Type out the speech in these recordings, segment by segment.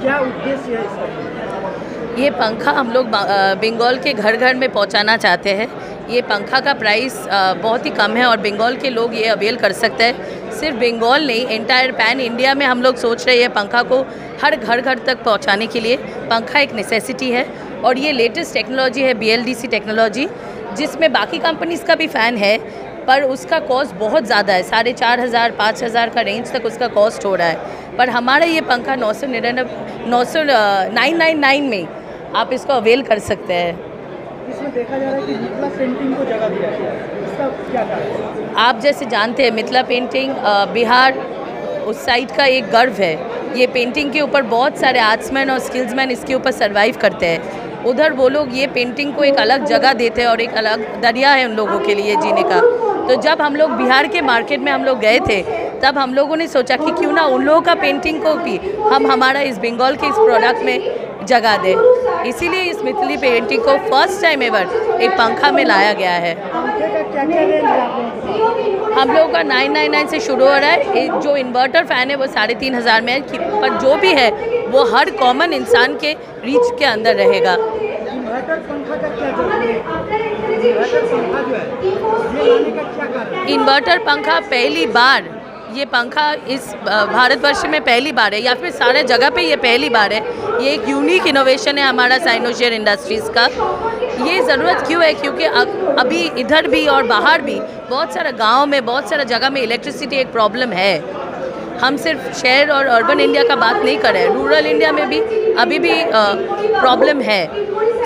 क्या उद्देश्य है इसका? ये पंखा हम लोग बंगाल के घर घर में पहुंचाना चाहते हैं। ये पंखा का प्राइस बहुत ही कम है और बंगाल के लोग ये अवेल कर सकते हैं। सिर्फ बंगाल नहीं, एंटायर पैन इंडिया में हम लोग सोच रहे हैं पंखा को हर घर घर तक पहुंचाने के लिए। पंखा एक नेसेसिटी है और ये लेटेस्ट टेक्नोलॉजी है, BLDC टेक्नोलॉजी, जिसमें बाकी कंपनीज़ का भी फ़ैन है पर उसका कॉस्ट बहुत ज़्यादा है। 4,500 5,000 का रेंज तक उसका कॉस्ट हो रहा है। पर हमारा ये पंखा 999 में आप इसको अवेल कर सकते हैं। इसमें देखा जा रहा है कि मिथिला पेंटिंग को जगह दिया गया है, इसका क्या कारण है? आप जैसे जानते हैं मिथिला पेंटिंग बिहार उस साइड का एक गर्व है। ये पेंटिंग के ऊपर बहुत सारे आर्ट्समैन और स्किल्समैन इसके ऊपर सर्वाइव करते हैं। उधर वो लोग ये पेंटिंग को एक अलग जगह देते हैं और एक अलग दरिया है उन लोगों के लिए जीने का। तो जब हम लोग बिहार के मार्केट में हम लोग गए थे तब हम लोगों ने सोचा कि क्यों ना उन लोगों का पेंटिंग को भी हम हमारा इस बंगाल के इस प्रोडक्ट में जगह दें। इसीलिए इस मिथिली पेंटिंग को फर्स्ट टाइम एवर एक पंखा में लाया गया है। पंखे का क्या क्या रेंज है आप लोगों को? हम लोगों का 999 से शुरू हो रहा है। जो इन्वर्टर फ़ैन है वो 3,500 में है, पर जो भी है वो हर कॉमन इंसान के रीच के अंदर रहेगा। इन्वर्टर पंखा का क्या जरूरत है? इन्वर्टर पंखा जो है ये लाने का क्या कारण है? इन्वर्टर पंखा पहली बार, ये पंखा इस भारतवर्ष में पहली बार है या फिर सारे जगह पे ये पहली बार है। ये एक यूनिक इनोवेशन है हमारा साइनोशियर इंडस्ट्रीज़ का। ये ज़रूरत क्यों है? क्योंकि अभी इधर भी और बाहर भी बहुत सारा गांव में, बहुत सारा जगह में इलेक्ट्रिसिटी एक प्रॉब्लम है। हम सिर्फ शहर और अर्बन इंडिया का बात नहीं कर रहे हैं, रूरल इंडिया में भी अभी भी प्रॉब्लम है।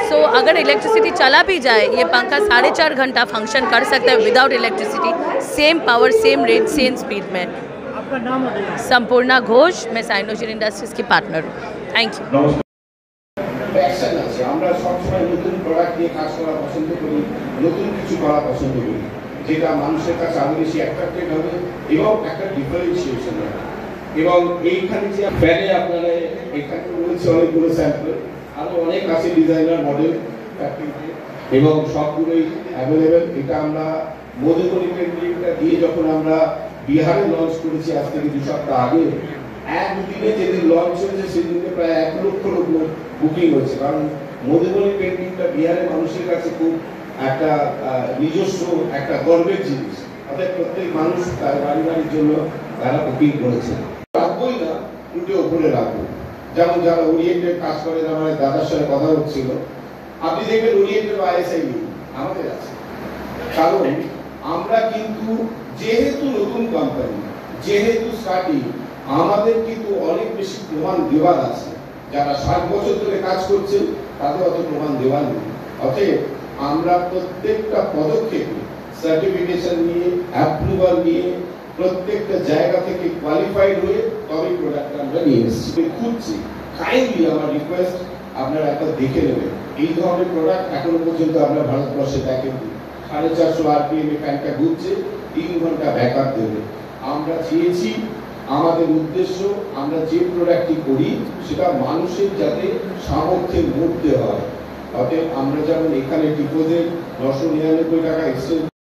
सो अगर इलेक्ट्रिसिटी चला भी जाए, ये पंखा 4.5 घंटा फंक्शन कर सकता है without electricity, same power, same rate, same speed में। आपका नाम बताइए। संपूर्णा घोष, मैं साइनोशियर इंडस्ट्रीज़ की पार्टनर हूँ। Thank you. প্যাশন আছে, আমরা সবসময় নতুন প্রোডাক্ট নিয়ে কাজ করা পছন্দ করি, নতুন কিছু করা পছন্দ করি, যেটা মানুষের কাছে আরো বেশি অ্যাট্রাক্টেড হবে এবং একটা ডিফারেন্সিয়েশন হবে। এবং এইখানে যে ফ্যানে আপনারা এখানে রয়েছে অনেকগুলো স্যাম্পল, আরো অনেক আছে ডিজাইনার মডেল ফ্যাক্টরিতে এবং সবগুলোই অ্যাভেলেবেল। এটা আমরা মধুবনী পেন্টিংটা দিয়ে যখন আমরা বিহারে লঞ্চ করেছি আজ থেকে 2 সপ্তাহ আগে, একদিনে যেদিন লঞ্চ হয়েছে সেদিনে প্রায় 1 লক্ষ লোক বুকিং হয়েছে। কারণ মধুবনী পেন্টিংটা বিহারের মানুষের কাছে খুব একটা নিজস্ব একটা গর্বের জিনিস। অর্থাৎ প্রত্যেক মানুষ তার বাড়ি বাড়ির জন্য তারা বুকিং করেছে। রাখবোই না, উল্টে ওপরে রাখবো। যেমন যারা ওরিয়েন্টেড কাজ করে, আমার দাদার সাথে কথা হচ্ছিল, আপনি দেখবেন ওরিয়েন্টেড ISI আমাদের আছে। কারণ আমরা কিন্তু যেহেতু নতুন কোম্পানি, যেহেতু স্টার্টিং, আমাদের কিন্তু অনেক বেশি প্রমাণ দেওয়ার আছে। যারা 60 বছর ধরে কাজ করছেন তাদের অত প্রমাণ দেওয়ার নেই। অতএব আমরা প্রত্যেকটা পদক্ষেপে সার্টিফিকেশন নিয়ে, অ্যাপ্রুভাল নিয়ে, প্রত্যেকটা জায়গা থেকে কোয়ালিফাইড হয়ে তবে প্রোডাক্ট আমরা নিয়ে এসেছি। খুঁজছি, কাইন্ডলি আমার রিকোয়েস্ট আপনারা একটা দেখে নেবেন। এই ধরনের প্রোডাক্ট এখনো পর্যন্ত আমরা ভারতবর্ষে দেখেনি। 450 RPM এ ফ্যানটা ঘুরছে, 3 ঘন্টা ব্যাকআপ দেবে। আমরা চেয়েছি, আমাদের উদ্দেশ্য, আমরা যে প্রোডাক্টটি করি সেটা মানুষের যাতে সামর্থ্যের মধ্যে হয়। অতএব আমরা যেমন এখানে ডিপোজিট 999 টাকা এক্সচেঞ্জ